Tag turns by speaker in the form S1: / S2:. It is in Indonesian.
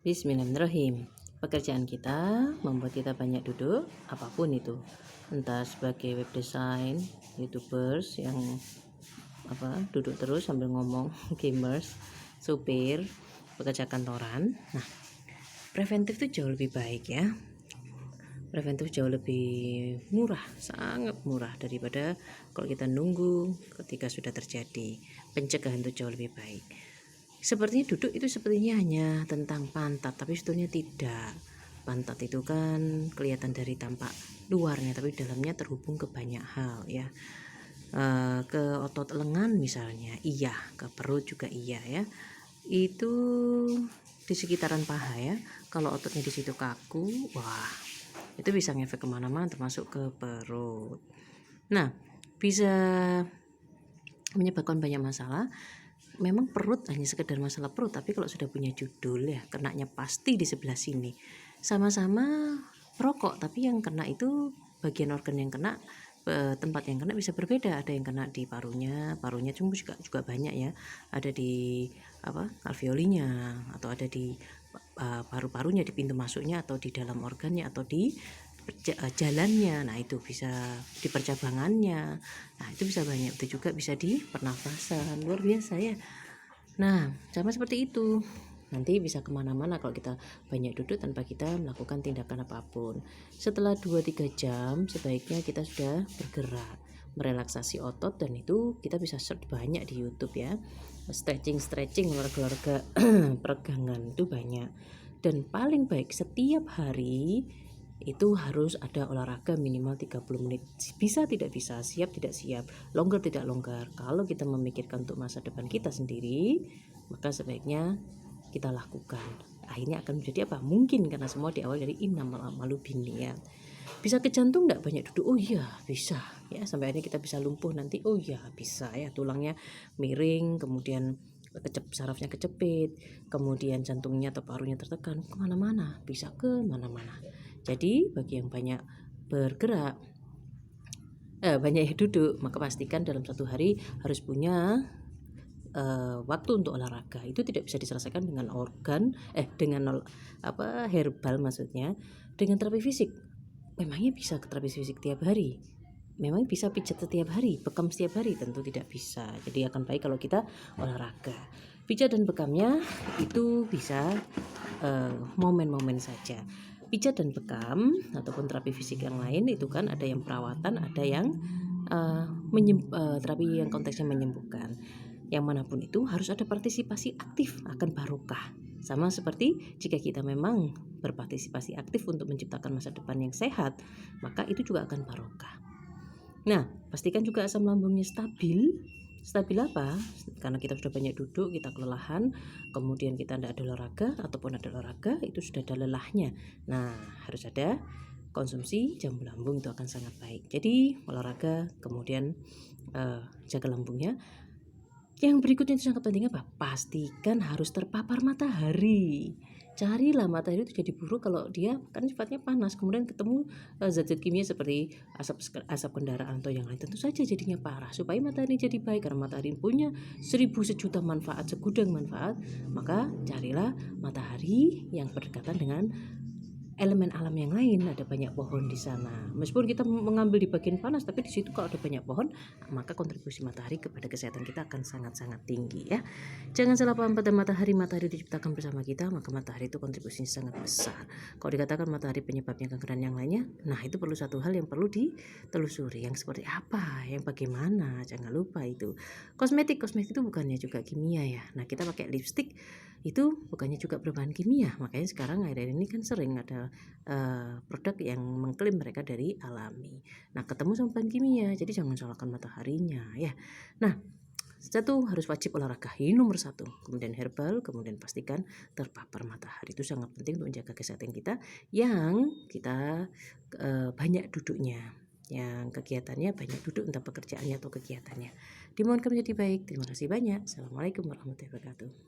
S1: Bismillahirrahmanirrahim. Pekerjaan kita membuat kita banyak duduk, apapun itu. Entah sebagai web design, YouTubers yang duduk terus sambil ngomong, gamers, supir, pekerja kantoran. Nah, preventif itu jauh lebih baik ya. Preventif jauh lebih murah, sangat murah daripada kalau kita nunggu ketika sudah terjadi. Pencegahan itu jauh lebih baik. Sepertinya duduk itu sepertinya hanya tentang pantat, tapi sebetulnya tidak. Pantat itu kan kelihatan dari tampak luarnya, tapi dalamnya terhubung ke banyak hal ya. Ke otot lengan misalnya, iya. Ke perut juga iya ya. Itu di sekitaran paha ya. Kalau ototnya di situ kaku, wah itu bisa ngefek kemana-mana, termasuk ke perut. Nah, bisa menyebabkan banyak masalah. Memang perut hanya sekedar masalah perut, tapi kalau sudah punya judul ya kenanya pasti di sebelah sini. Sama-sama perokok, tapi yang kena itu bagian organ yang kena, tempat yang kena bisa berbeda. Ada yang kena di parunya cuma juga banyak ya. Ada di alveolinya, atau ada di paru-parunya, di pintu masuknya, atau di dalam organnya, atau di jalannya. Nah itu bisa di percabangannya. Nah itu bisa banyak, itu juga bisa di pernafasan. Luar biasa ya. Nah sama seperti itu, nanti bisa kemana-mana kalau kita banyak duduk tanpa kita melakukan tindakan apapun. Setelah 2-3 jam sebaiknya kita sudah bergerak, merelaksasi otot, dan itu kita bisa search banyak di YouTube ya. Stretching olahraga peregangan itu banyak. Dan paling baik setiap hari itu harus ada olahraga minimal 30 menit. Bisa tidak bisa, siap tidak siap, longgar tidak longgar. Kalau kita memikirkan untuk masa depan kita sendiri, maka sebaiknya kita lakukan. Akhirnya akan menjadi apa? Mungkin, karena semua diawali dari innamal a'malu binniyat. Bisa ke jantung enggak banyak duduk? Oh iya, bisa. Ya, sampai akhirnya kita bisa lumpuh nanti. Oh iya, bisa ya. Tulangnya miring, kemudian sarafnya kecepit, kemudian jantungnya atau parunya tertekan, kemana-mana, bisa ke mana-mana. Jadi bagi yang banyak bergerak, banyak duduk, maka pastikan dalam satu hari harus punya waktu untuk olahraga. Itu tidak bisa diselesaikan dengan herbal, maksudnya dengan terapi fisik. Memangnya bisa ke terapi fisik tiap hari? Memang bisa pijat setiap hari, bekam setiap hari? Tentu tidak bisa. Jadi akan baik kalau kita olahraga. Pijat dan bekamnya itu bisa momen-momen saja. Pijat dan bekam ataupun terapi fisik yang lain itu kan ada yang perawatan, ada yang terapi yang konteksnya menyembuhkan. Yang manapun itu harus ada partisipasi aktif, akan barokah. Sama seperti jika kita memang berpartisipasi aktif untuk menciptakan masa depan yang sehat, maka itu juga akan barokah. Nah, pastikan juga asam lambungnya stabil. Stabil apa? Karena kita sudah banyak duduk, kita kelelahan, kemudian kita tidak ada olahraga, ataupun ada olahraga itu sudah ada lelahnya. Nah, harus ada konsumsi jamu lambung, itu akan sangat baik. Jadi olahraga, kemudian jaga lambungnya. Yang berikutnya itu sangat penting apa? Pastikan harus terpapar matahari. Carilah matahari itu jadi buruk kalau dia kan sifatnya panas, kemudian ketemu zat-zat kimia seperti asap kendaraan atau yang lain, tentu saja jadinya parah. Supaya matahari jadi baik, karena matahari punya 1000 sejuta manfaat, segudang manfaat, maka carilah matahari yang berdekatan dengan elemen alam yang lain. Ada banyak pohon di sana. Meskipun kita mengambil di bagian panas, tapi di situ kalau ada banyak pohon, maka kontribusi matahari kepada kesehatan kita akan sangat-sangat tinggi ya. Jangan salah paham pada matahari. Matahari diciptakan bersama kita, maka matahari itu kontribusinya sangat besar. Kalau dikatakan matahari penyebabnya kanker dan yang lainnya, nah itu perlu satu hal yang perlu ditelusuri. Yang seperti apa, yang bagaimana, jangan lupa itu. Kosmetik itu bukannya juga kimia ya. Nah kita pakai lipstick itu bukannya juga berbahan kimia. Makanya sekarang akhir-akhir ini kan sering ada produk yang mengklaim mereka dari alami. Nah ketemu sama bahan kimia, jadi jangan salahkan mataharinya ya. Nah satu, harus wajib olahraga, ini nomor 1. Kemudian herbal, kemudian pastikan terpapar matahari. Itu sangat penting untuk menjaga kesehatan kita yang kita banyak duduknya, yang kegiatannya banyak duduk, entah pekerjaannya atau kegiatannya. Dimohonkan menjadi baik. Terima kasih banyak. Assalamualaikum warahmatullahi wabarakatuh.